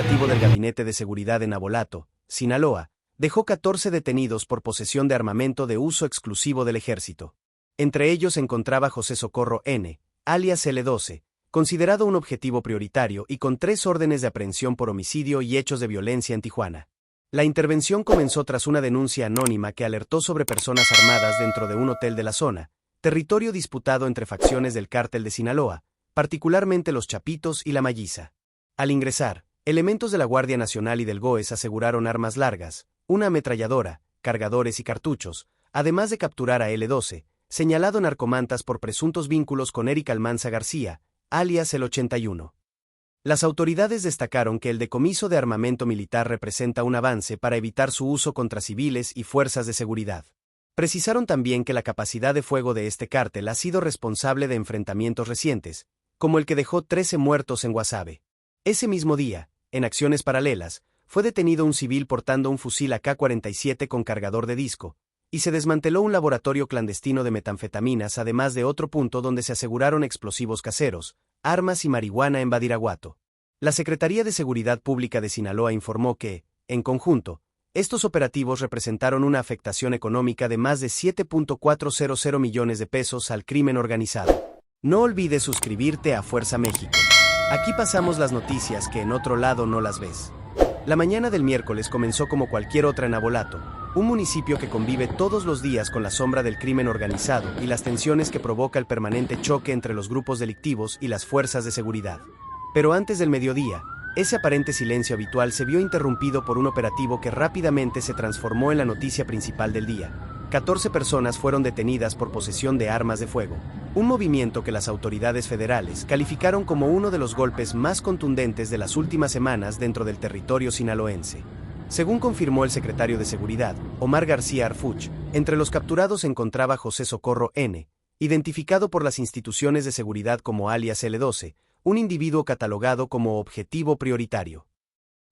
operativo del Gabinete de Seguridad en Navolato, Sinaloa, dejó 14 detenidos por posesión de armamento de uso exclusivo del ejército. Entre ellos se encontraba José Socorro N., alias L12, considerado un objetivo prioritario y con 3 órdenes de aprehensión por homicidio y hechos de violencia en Tijuana. La intervención comenzó tras una denuncia anónima que alertó sobre personas armadas dentro de un hotel de la zona, territorio disputado entre facciones del cártel de Sinaloa, particularmente los Chapitos y la Malliza. Al ingresar, elementos de la Guardia Nacional y del GOES aseguraron armas largas, una ametralladora, cargadores y cartuchos, además de capturar a L12, señalado narcomantas por presuntos vínculos con Eric Almanza García, alias el 81. Las autoridades destacaron que el decomiso de armamento militar representa un avance para evitar su uso contra civiles y fuerzas de seguridad. Precisaron también que la capacidad de fuego de este cártel ha sido responsable de enfrentamientos recientes, como el que dejó 13 muertos en Guasave. Ese mismo día, en acciones paralelas, fue detenido un civil portando un fusil AK-47 con cargador de disco, y se desmanteló un laboratorio clandestino de metanfetaminas, además de otro punto donde se aseguraron explosivos caseros, armas y marihuana en Badiraguato. La Secretaría de Seguridad Pública de Sinaloa informó que, en conjunto, estos operativos representaron una afectación económica de más de 7.400 millones de pesos al crimen organizado. No olvides suscribirte a Fuerza México. Aquí pasamos las noticias que en otro lado no las ves. La mañana del miércoles comenzó como cualquier otra en Navolato, un municipio que convive todos los días con la sombra del crimen organizado y las tensiones que provoca el permanente choque entre los grupos delictivos y las fuerzas de seguridad. Pero antes del mediodía, ese aparente silencio habitual se vio interrumpido por un operativo que rápidamente se transformó en la noticia principal del día. 14 personas fueron detenidas por posesión de armas de fuego, un movimiento que las autoridades federales calificaron como uno de los golpes más contundentes de las últimas semanas dentro del territorio sinaloense. Según confirmó el secretario de Seguridad, Omar García Arfuch, entre los capturados se encontraba José Socorro N., identificado por las instituciones de seguridad como alias L12, un individuo catalogado como objetivo prioritario.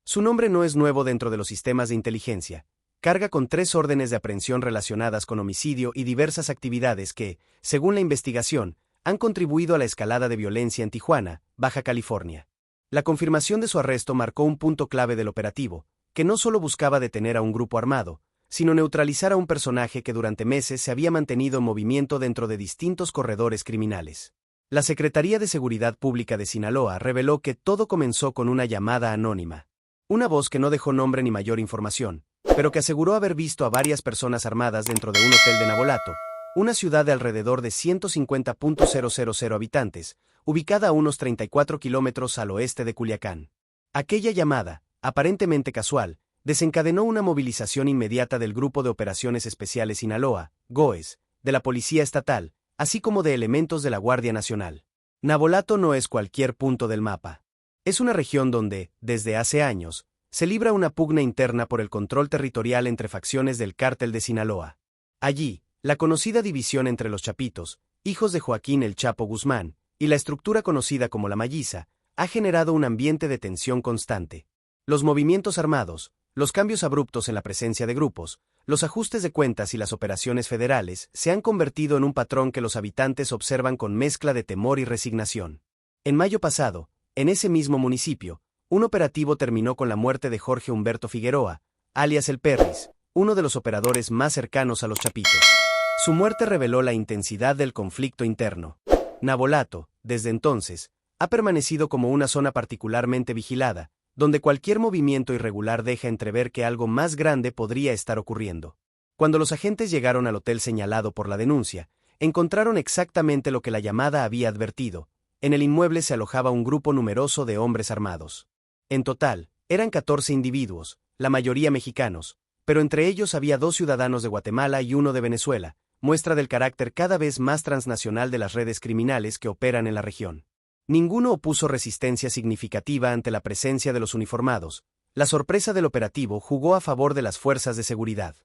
Su nombre no es nuevo dentro de los sistemas de inteligencia. Carga con 3 órdenes de aprehensión relacionadas con homicidio y diversas actividades que, según la investigación, han contribuido a la escalada de violencia en Tijuana, Baja California. La confirmación de su arresto marcó un punto clave del operativo, que no solo buscaba detener a un grupo armado, sino neutralizar a un personaje que durante meses se había mantenido en movimiento dentro de distintos corredores criminales. La Secretaría de Seguridad Pública de Sinaloa reveló que todo comenzó con una llamada anónima. Una voz que no dejó nombre ni mayor información, pero que aseguró haber visto a varias personas armadas dentro de un hotel de Navolato, una ciudad de alrededor de 150.000 habitantes, ubicada a unos 34 kilómetros al oeste de Culiacán. Aquella llamada, aparentemente casual, desencadenó una movilización inmediata del Grupo de Operaciones Especiales Sinaloa, GOES, de la Policía Estatal, así como de elementos de la Guardia Nacional. Navolato no es cualquier punto del mapa. Es una región donde, desde hace años, se libra una pugna interna por el control territorial entre facciones del cártel de Sinaloa. Allí, la conocida división entre los Chapitos, hijos de Joaquín El Chapo Guzmán, y la estructura conocida como la Malliza, ha generado un ambiente de tensión constante. Los movimientos armados, los cambios abruptos en la presencia de grupos, los ajustes de cuentas y las operaciones federales se han convertido en un patrón que los habitantes observan con mezcla de temor y resignación. En mayo pasado, en ese mismo municipio, un operativo terminó con la muerte de Jorge Humberto Figueroa, alias El Perris, uno de los operadores más cercanos a los Chapitos. Su muerte reveló la intensidad del conflicto interno. Navolato, desde entonces, ha permanecido como una zona particularmente vigilada, donde cualquier movimiento irregular deja entrever que algo más grande podría estar ocurriendo. Cuando los agentes llegaron al hotel señalado por la denuncia, encontraron exactamente lo que la llamada había advertido. En el inmueble se alojaba un grupo numeroso de hombres armados. En total, eran 14 individuos, la mayoría mexicanos, pero entre ellos había 2 ciudadanos de Guatemala y 1 de Venezuela, muestra del carácter cada vez más transnacional de las redes criminales que operan en la región. Ninguno opuso resistencia significativa ante la presencia de los uniformados. La sorpresa del operativo jugó a favor de las fuerzas de seguridad.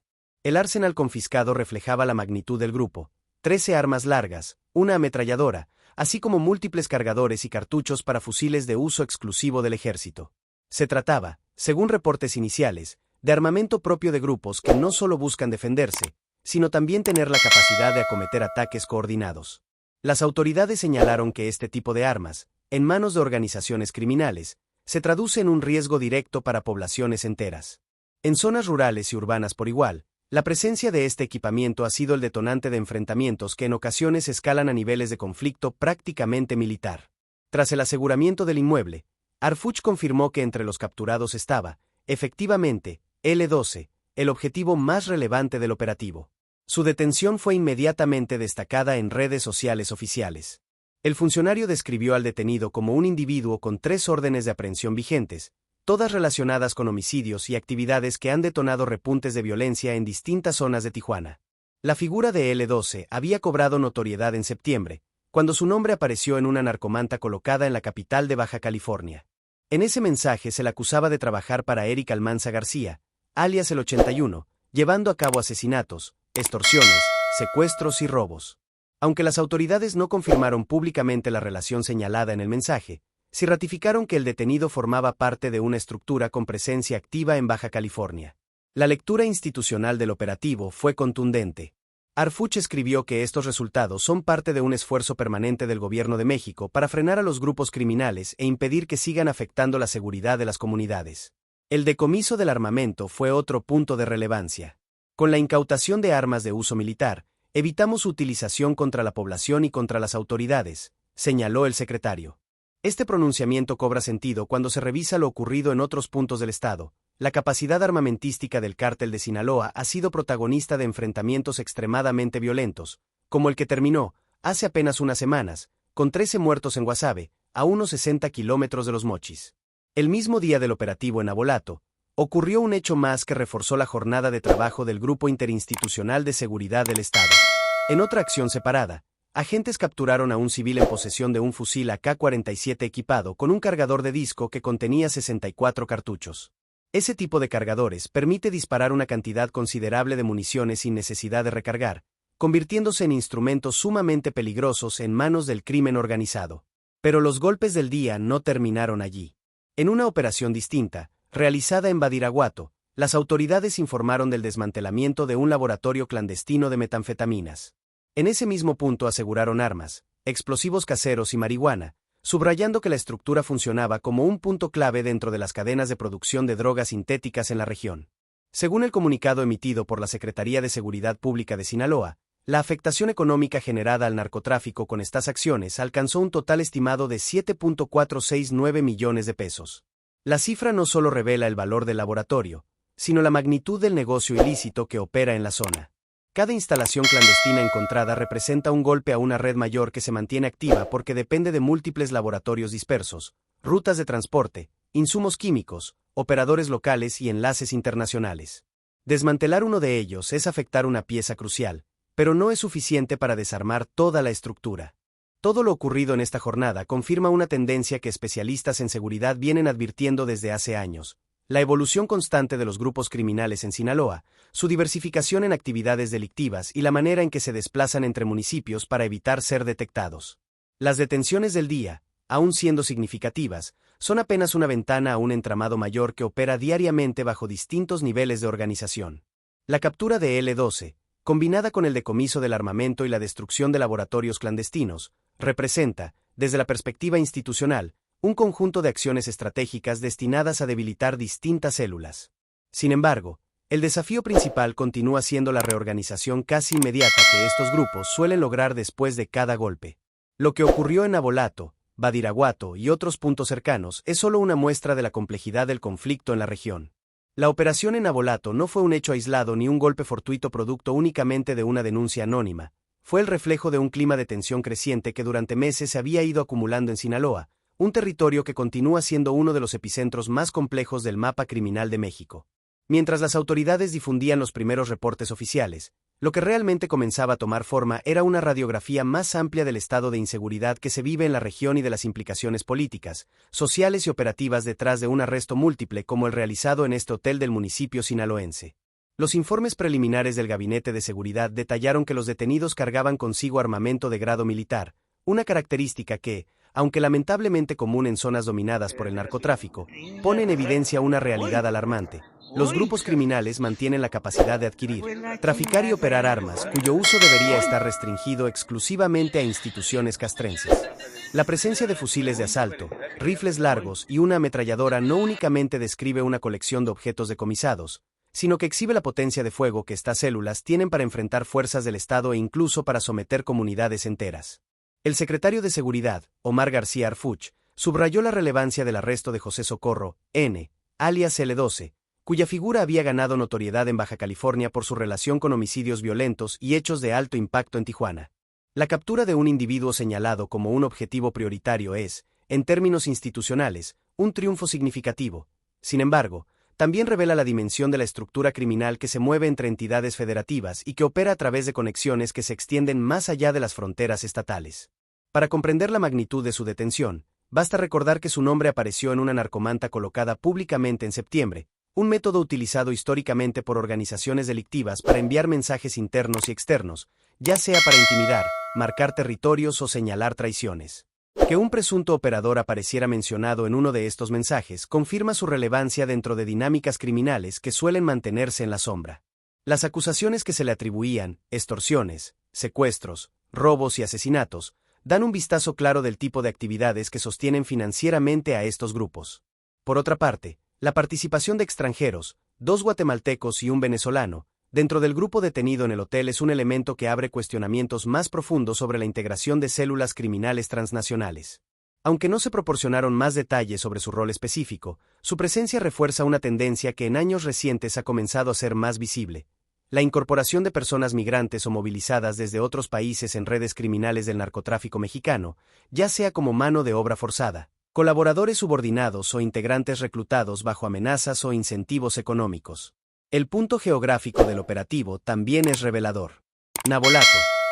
El arsenal confiscado reflejaba la magnitud del grupo: 13 armas largas, una ametralladora, así como múltiples cargadores y cartuchos para fusiles de uso exclusivo del ejército. Se trataba, según reportes iniciales, de armamento propio de grupos que no solo buscan defenderse, sino también tener la capacidad de acometer ataques coordinados. Las autoridades señalaron que este tipo de armas, en manos de organizaciones criminales, se traduce en un riesgo directo para poblaciones enteras. En zonas rurales y urbanas por igual, la presencia de este equipamiento ha sido el detonante de enfrentamientos que en ocasiones escalan a niveles de conflicto prácticamente militar. Tras el aseguramiento del inmueble, Arfuch confirmó que entre los capturados estaba, efectivamente, L-12, el objetivo más relevante del operativo. Su detención fue inmediatamente destacada en redes sociales oficiales. El funcionario describió al detenido como un individuo con 3 órdenes de aprehensión vigentes, todas relacionadas con homicidios y actividades que han detonado repuntes de violencia en distintas zonas de Tijuana. La figura de L-12 había cobrado notoriedad en septiembre, cuando su nombre apareció en una narcomanta colocada en la capital de Baja California. En ese mensaje se le acusaba de trabajar para Eric Almanza García, alias el 81, llevando a cabo asesinatos, extorsiones, secuestros y robos. Aunque las autoridades no confirmaron públicamente la relación señalada en el mensaje, sí ratificaron que el detenido formaba parte de una estructura con presencia activa en Baja California. La lectura institucional del operativo fue contundente. Arfuch escribió que estos resultados son parte de un esfuerzo permanente del Gobierno de México para frenar a los grupos criminales e impedir que sigan afectando la seguridad de las comunidades. El decomiso del armamento fue otro punto de relevancia. Con la incautación de armas de uso militar, evitamos su utilización contra la población y contra las autoridades, señaló el secretario. Este pronunciamiento cobra sentido cuando se revisa lo ocurrido en otros puntos del estado. La capacidad armamentística del cártel de Sinaloa ha sido protagonista de enfrentamientos extremadamente violentos, como el que terminó, hace apenas unas semanas, con 13 muertos en Guasave, a unos 60 kilómetros de Los Mochis. El mismo día del operativo en Navolato, ocurrió un hecho más que reforzó la jornada de trabajo del Grupo Interinstitucional de Seguridad del Estado. En otra acción separada, agentes capturaron a un civil en posesión de un fusil AK-47 equipado con un cargador de disco que contenía 64 cartuchos. Ese tipo de cargadores permite disparar una cantidad considerable de municiones sin necesidad de recargar, convirtiéndose en instrumentos sumamente peligrosos en manos del crimen organizado. Pero los golpes del día no terminaron allí. En una operación distinta, realizada en Badiraguato, las autoridades informaron del desmantelamiento de un laboratorio clandestino de metanfetaminas. En ese mismo punto aseguraron armas, explosivos caseros y marihuana, subrayando que la estructura funcionaba como un punto clave dentro de las cadenas de producción de drogas sintéticas en la región. Según el comunicado emitido por la Secretaría de Seguridad Pública de Sinaloa, la afectación económica generada al narcotráfico con estas acciones alcanzó un total estimado de 7.469 millones de pesos. La cifra no solo revela el valor del laboratorio, sino la magnitud del negocio ilícito que opera en la zona. Cada instalación clandestina encontrada representa un golpe a una red mayor que se mantiene activa porque depende de múltiples laboratorios dispersos, rutas de transporte, insumos químicos, operadores locales y enlaces internacionales. Desmantelar uno de ellos es afectar una pieza crucial, pero no es suficiente para desarmar toda la estructura. Todo lo ocurrido en esta jornada confirma una tendencia que especialistas en seguridad vienen advirtiendo desde hace años: la evolución constante de los grupos criminales en Sinaloa, su diversificación en actividades delictivas y la manera en que se desplazan entre municipios para evitar ser detectados. Las detenciones del día, aun siendo significativas, son apenas una ventana a un entramado mayor que opera diariamente bajo distintos niveles de organización. La captura de L-12, combinada con el decomiso del armamento y la destrucción de laboratorios clandestinos, representa, desde la perspectiva institucional, un conjunto de acciones estratégicas destinadas a debilitar distintas células. Sin embargo, el desafío principal continúa siendo la reorganización casi inmediata que estos grupos suelen lograr después de cada golpe. Lo que ocurrió en Navolato, Badiraguato y otros puntos cercanos es solo una muestra de la complejidad del conflicto en la región. La operación en Navolato no fue un hecho aislado ni un golpe fortuito producto únicamente de una denuncia anónima, fue el reflejo de un clima de tensión creciente que durante meses se había ido acumulando en Sinaloa, un territorio que continúa siendo uno de los epicentros más complejos del mapa criminal de México. Mientras las autoridades difundían los primeros reportes oficiales, lo que realmente comenzaba a tomar forma era una radiografía más amplia del estado de inseguridad que se vive en la región y de las implicaciones políticas, sociales y operativas detrás de un arresto múltiple como el realizado en este hotel del municipio sinaloense. Los informes preliminares del Gabinete de Seguridad detallaron que los detenidos cargaban consigo armamento de grado militar, una característica que, aunque lamentablemente común en zonas dominadas por el narcotráfico, pone en evidencia una realidad alarmante. Los grupos criminales mantienen la capacidad de adquirir, traficar y operar armas cuyo uso debería estar restringido exclusivamente a instituciones castrenses. La presencia de fusiles de asalto, rifles largos y una ametralladora no únicamente describe una colección de objetos decomisados, sino que exhibe la potencia de fuego que estas células tienen para enfrentar fuerzas del Estado e incluso para someter comunidades enteras. El secretario de Seguridad, Omar García Harfuch, subrayó la relevancia del arresto de José Socorro N., alias L12, cuya figura había ganado notoriedad en Baja California por su relación con homicidios violentos y hechos de alto impacto en Tijuana. La captura de un individuo señalado como un objetivo prioritario es, en términos institucionales, un triunfo significativo. Sin embargo, también revela la dimensión de la estructura criminal que se mueve entre entidades federativas y que opera a través de conexiones que se extienden más allá de las fronteras estatales. Para comprender la magnitud de su detención, basta recordar que su nombre apareció en una narcomanta colocada públicamente en septiembre, un método utilizado históricamente por organizaciones delictivas para enviar mensajes internos y externos, ya sea para intimidar, marcar territorios o señalar traiciones. Que un presunto operador apareciera mencionado en uno de estos mensajes confirma su relevancia dentro de dinámicas criminales que suelen mantenerse en la sombra. Las acusaciones que se le atribuían, extorsiones, secuestros, robos y asesinatos, dan un vistazo claro del tipo de actividades que sostienen financieramente a estos grupos. Por otra parte, la participación de extranjeros, 2 guatemaltecos y un venezolano, dentro del grupo detenido en el hotel es un elemento que abre cuestionamientos más profundos sobre la integración de células criminales transnacionales. Aunque no se proporcionaron más detalles sobre su rol específico, su presencia refuerza una tendencia que en años recientes ha comenzado a ser más visible: la incorporación de personas migrantes o movilizadas desde otros países en redes criminales del narcotráfico mexicano, ya sea como mano de obra forzada, colaboradores subordinados o integrantes reclutados bajo amenazas o incentivos económicos. El punto geográfico del operativo también es revelador. Navolato,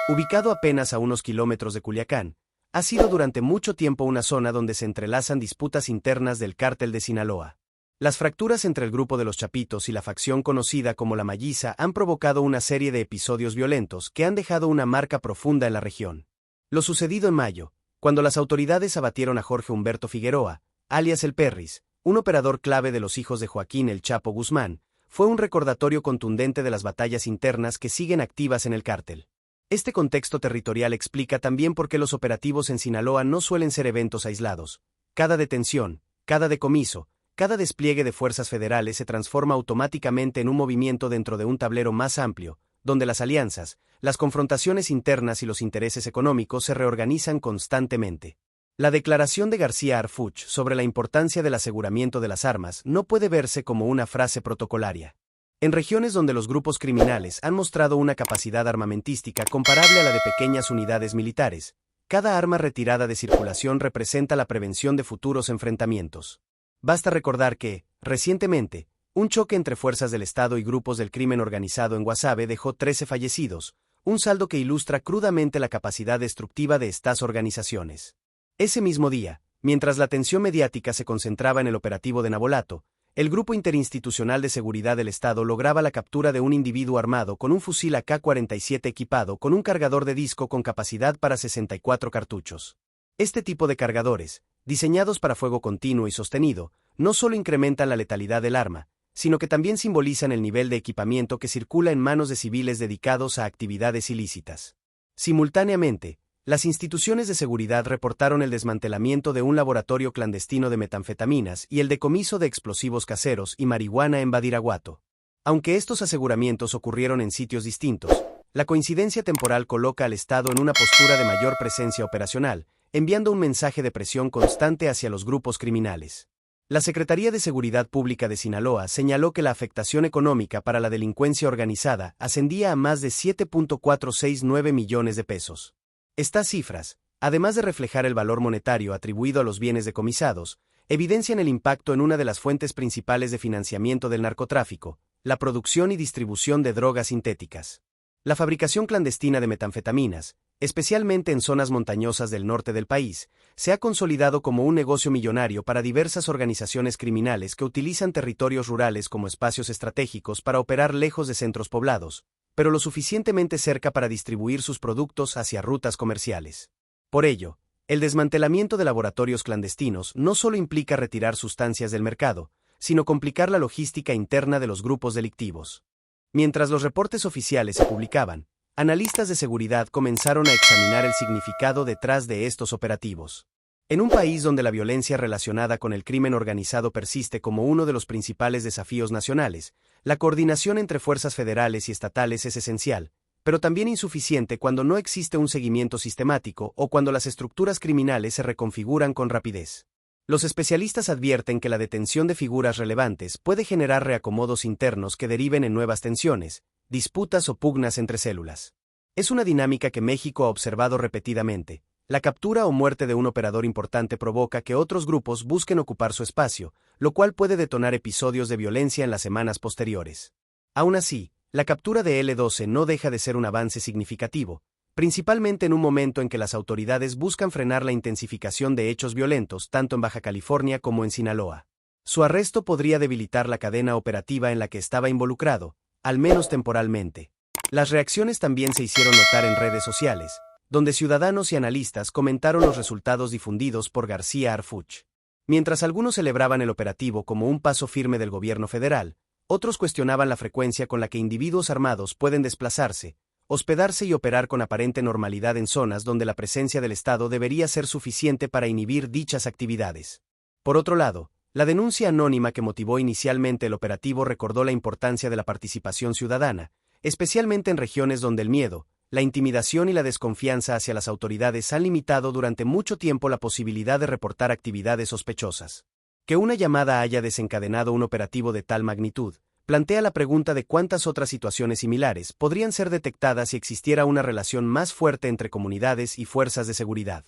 ubicado apenas a unos kilómetros de Culiacán, ha sido durante mucho tiempo una zona donde se entrelazan disputas internas del cártel de Sinaloa. Las fracturas entre el grupo de los Chapitos y la facción conocida como la Malliza han provocado una serie de episodios violentos que han dejado una marca profunda en la región. Lo sucedido en mayo, cuando las autoridades abatieron a Jorge Humberto Figueroa, alias El Perris, un operador clave de los hijos de Joaquín El Chapo Guzmán, fue un recordatorio contundente de las batallas internas que siguen activas en el cártel. Este contexto territorial explica también por qué los operativos en Sinaloa no suelen ser eventos aislados. Cada detención, cada decomiso, cada despliegue de fuerzas federales se transforma automáticamente en un movimiento dentro de un tablero más amplio, donde las alianzas, las confrontaciones internas y los intereses económicos se reorganizan constantemente. La declaración de García Harfuch sobre la importancia del aseguramiento de las armas no puede verse como una frase protocolaria. En regiones donde los grupos criminales han mostrado una capacidad armamentística comparable a la de pequeñas unidades militares, cada arma retirada de circulación representa la prevención de futuros enfrentamientos. Basta recordar que, recientemente, un choque entre fuerzas del Estado y grupos del crimen organizado en Guasave dejó 13 fallecidos, un saldo que ilustra crudamente la capacidad destructiva de estas organizaciones. Ese mismo día, mientras la atención mediática se concentraba en el operativo de Navolato, el Grupo Interinstitucional de Seguridad del Estado lograba la captura de un individuo armado con un fusil AK-47 equipado con un cargador de disco con capacidad para 64 cartuchos. Este tipo de cargadores, diseñados para fuego continuo y sostenido, no solo incrementan la letalidad del arma, sino que también simbolizan el nivel de equipamiento que circula en manos de civiles dedicados a actividades ilícitas. Simultáneamente, las instituciones de seguridad reportaron el desmantelamiento de un laboratorio clandestino de metanfetaminas y el decomiso de explosivos caseros y marihuana en Badiraguato. Aunque estos aseguramientos ocurrieron en sitios distintos, la coincidencia temporal coloca al Estado en una postura de mayor presencia operacional, enviando un mensaje de presión constante hacia los grupos criminales. La Secretaría de Seguridad Pública de Sinaloa señaló que la afectación económica para la delincuencia organizada ascendía a más de 7.469 millones de pesos. Estas cifras, además de reflejar el valor monetario atribuido a los bienes decomisados, evidencian el impacto en una de las fuentes principales de financiamiento del narcotráfico, la producción y distribución de drogas sintéticas. La fabricación clandestina de metanfetaminas, especialmente en zonas montañosas del norte del país, se ha consolidado como un negocio millonario para diversas organizaciones criminales que utilizan territorios rurales como espacios estratégicos para operar lejos de centros poblados, pero lo suficientemente cerca para distribuir sus productos hacia rutas comerciales. Por ello, el desmantelamiento de laboratorios clandestinos no solo implica retirar sustancias del mercado, sino complicar la logística interna de los grupos delictivos. Mientras los reportes oficiales se publicaban, Analistas de seguridad comenzaron a examinar el significado detrás de estos operativos. En un país donde la violencia relacionada con el crimen organizado persiste como uno de los principales desafíos nacionales, la coordinación entre fuerzas federales y estatales es esencial, pero también insuficiente cuando no existe un seguimiento sistemático o cuando las estructuras criminales se reconfiguran con rapidez. Los especialistas advierten que la detención de figuras relevantes puede generar reacomodos internos que deriven en nuevas tensiones, disputas o pugnas entre células. Es una dinámica que México ha observado repetidamente. La captura o muerte de un operador importante provoca que otros grupos busquen ocupar su espacio, lo cual puede detonar episodios de violencia en las semanas posteriores. Aún así, la captura de L12 no deja de ser un avance significativo, principalmente en un momento en que las autoridades buscan frenar la intensificación de hechos violentos tanto en Baja California como en Sinaloa. Su arresto podría debilitar la cadena operativa en la que estaba involucrado, al menos temporalmente. Las reacciones también se hicieron notar en redes sociales, donde ciudadanos y analistas comentaron los resultados difundidos por García Harfuch. Mientras algunos celebraban el operativo como un paso firme del gobierno federal, otros cuestionaban la frecuencia con la que individuos armados pueden desplazarse, hospedarse y operar con aparente normalidad en zonas donde la presencia del Estado debería ser suficiente para inhibir dichas actividades. Por otro lado, la denuncia anónima que motivó inicialmente el operativo recordó la importancia de la participación ciudadana, especialmente en regiones donde el miedo, la intimidación y la desconfianza hacia las autoridades han limitado durante mucho tiempo la posibilidad de reportar actividades sospechosas. Que una llamada haya desencadenado un operativo de tal magnitud, plantea la pregunta de cuántas otras situaciones similares podrían ser detectadas si existiera una relación más fuerte entre comunidades y fuerzas de seguridad.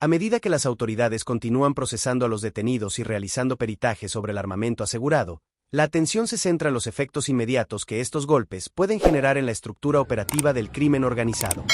A medida que las autoridades continúan procesando a los detenidos y realizando peritaje sobre el armamento asegurado, la atención se centra en los efectos inmediatos que estos golpes pueden generar en la estructura operativa del crimen organizado.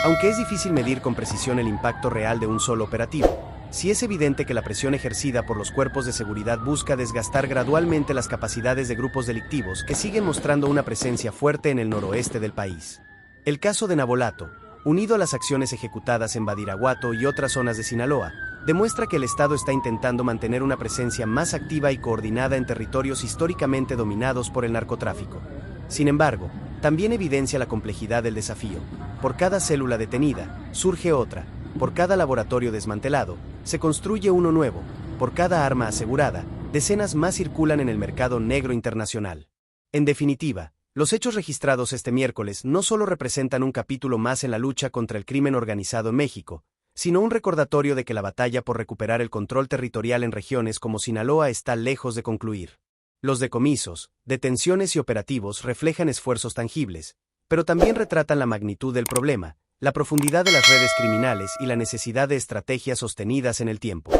Aunque es difícil medir con precisión el impacto real de un solo operativo, sí es evidente que la presión ejercida por los cuerpos de seguridad busca desgastar gradualmente las capacidades de grupos delictivos que siguen mostrando una presencia fuerte en el noroeste del país. El caso de Navolato, unido a las acciones ejecutadas en Badiraguato y otras zonas de Sinaloa, demuestra que el Estado está intentando mantener una presencia más activa y coordinada en territorios históricamente dominados por el narcotráfico. Sin embargo, también evidencia la complejidad del desafío. Por cada célula detenida, surge otra. Por cada laboratorio desmantelado, se construye uno nuevo. Por cada arma asegurada, decenas más circulan en el mercado negro internacional. En definitiva, los hechos registrados este miércoles no solo representan un capítulo más en la lucha contra el crimen organizado en México, sino un recordatorio de que la batalla por recuperar el control territorial en regiones como Sinaloa está lejos de concluir. Los decomisos, detenciones y operativos reflejan esfuerzos tangibles, pero también retratan la magnitud del problema, la profundidad de las redes criminales y la necesidad de estrategias sostenidas en el tiempo.